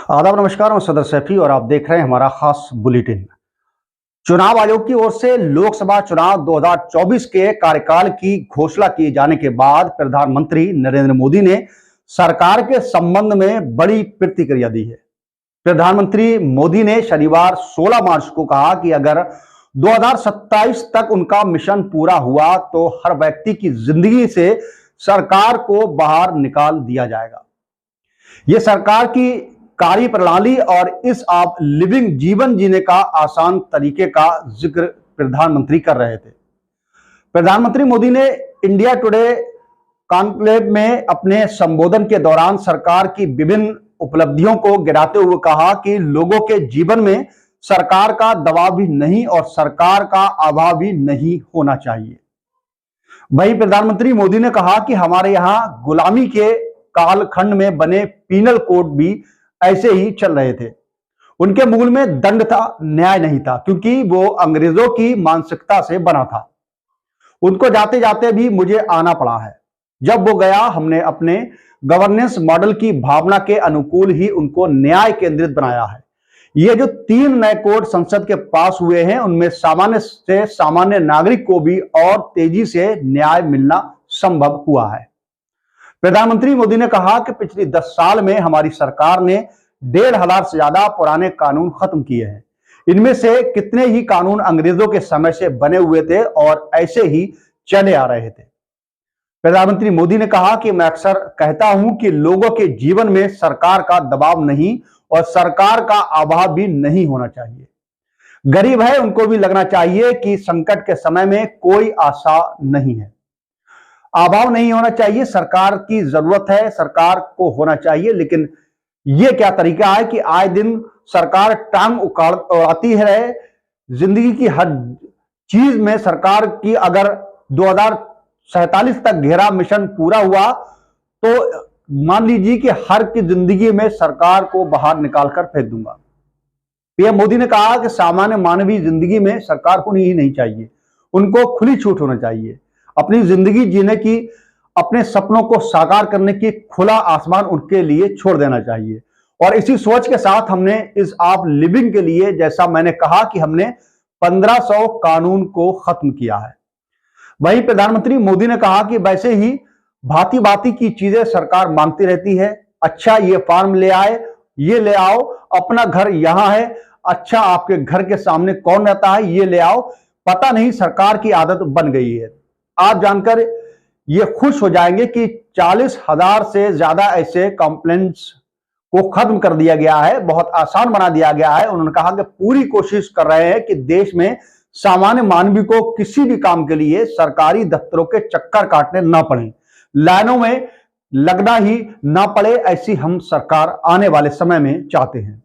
आदाब नमस्कार, मैं सदर सैफी और आप देख रहे हैं हमारा खास बुलेटिन। चुनाव आयोग की ओर से लोकसभा चुनाव 2024 के कार्यकाल की घोषणा किए जाने के बाद प्रधानमंत्री नरेंद्र मोदी ने सरकार के संबंध में बड़ी प्रतिक्रिया दी है। प्रधानमंत्री मोदी ने शनिवार 16 मार्च को कहा कि अगर 2027 तक उनका मिशन पूरा हुआ तो हर व्यक्ति की जिंदगी से सरकार को बाहर निकाल दिया जाएगा। यह सरकार की कार्य प्रणाली और इस आप लिविंग जीवन जीने का आसान तरीके का जिक्र प्रधानमंत्री कर रहे थे। प्रधानमंत्री मोदी ने इंडिया टुडे कॉन्क्लेव में अपने संबोधन के दौरान सरकार की विभिन्न उपलब्धियों को गिनाते हुए कहा कि लोगों के जीवन में सरकार का दबाव भी नहीं और सरकार का अभाव भी नहीं होना चाहिए। वहीं प्रधानमंत्री मोदी ने कहा कि हमारे यहां गुलामी के कालखंड में बने पीनल कोड भी ऐसे ही चल रहे थे। उनके मूल में दंड था, न्याय नहीं था, क्योंकि वो अंग्रेजों की मानसिकता से बना था। उनको जाते जाते भी मुझे आना पड़ा है। जब वो गया, हमने अपने गवर्नेंस मॉडल की भावना के अनुकूल ही उनको न्याय केंद्रित बनाया है। ये जो 3 नए कोड संसद के पास हुए हैं, उनमें सामान्य से सामान्य नागरिक को भी और तेजी से न्याय मिलना संभव हुआ है। प्रधानमंत्री मोदी ने कहा कि पिछले 10 साल में हमारी सरकार ने 1,500 से ज्यादा पुराने कानून खत्म किए हैं। इनमें से कितने ही कानून अंग्रेजों के समय से बने हुए थे और ऐसे ही चले आ रहे थे। प्रधानमंत्री मोदी ने कहा कि मैं अक्सर कहता हूं कि लोगों के जीवन में सरकार का दबाव नहीं और सरकार का अभाव भी नहीं होना चाहिए। गरीब है, उनको भी लगना चाहिए कि संकट के समय में कोई आशा नहीं है। अभाव नहीं होना चाहिए, सरकार की जरूरत है, सरकार को होना चाहिए। लेकिन यह क्या तरीका है कि आए दिन सरकार टांग उड़ाती है। जिंदगी की हर चीज में सरकार की अगर 2047 तक घेरा मिशन पूरा हुआ तो मान लीजिए कि हर की जिंदगी में सरकार को बाहर निकालकर फेंक दूंगा। पीएम मोदी ने कहा कि सामान्य मानवीय जिंदगी में सरकार को नहीं चाहिए, उनको खुली छूट होना चाहिए। अपनी जिंदगी जीने की, अपने सपनों को साकार करने की खुला आसमान उनके लिए छोड़ देना चाहिए। और इसी सोच के साथ हमने इस आप लिविंग के लिए, जैसा मैंने कहा कि हमने 1500 कानून को खत्म किया है। वहीं प्रधानमंत्री मोदी ने कहा कि वैसे ही भांति भांति की चीजें सरकार मांगती रहती है। अच्छा, ये फॉर्म ले आए, ये ले आओ, अपना घर यहां है, अच्छा आपके घर के सामने कौन रहता है, ये ले आओ। पता नहीं सरकार की आदत बन गई है। आप जानकर ये खुश हो जाएंगे कि 40,000 से ज्यादा ऐसे कंप्लेंट्स को खत्म कर दिया गया है, बहुत आसान बना दिया गया है। उन्होंने कहा कि पूरी कोशिश कर रहे हैं कि देश में सामान्य मानवी को किसी भी काम के लिए सरकारी दफ्तरों के चक्कर काटने ना पड़े, लाइनों में लगना ही ना पड़े। ऐसी हम सरकार आने वाले समय में चाहते हैं।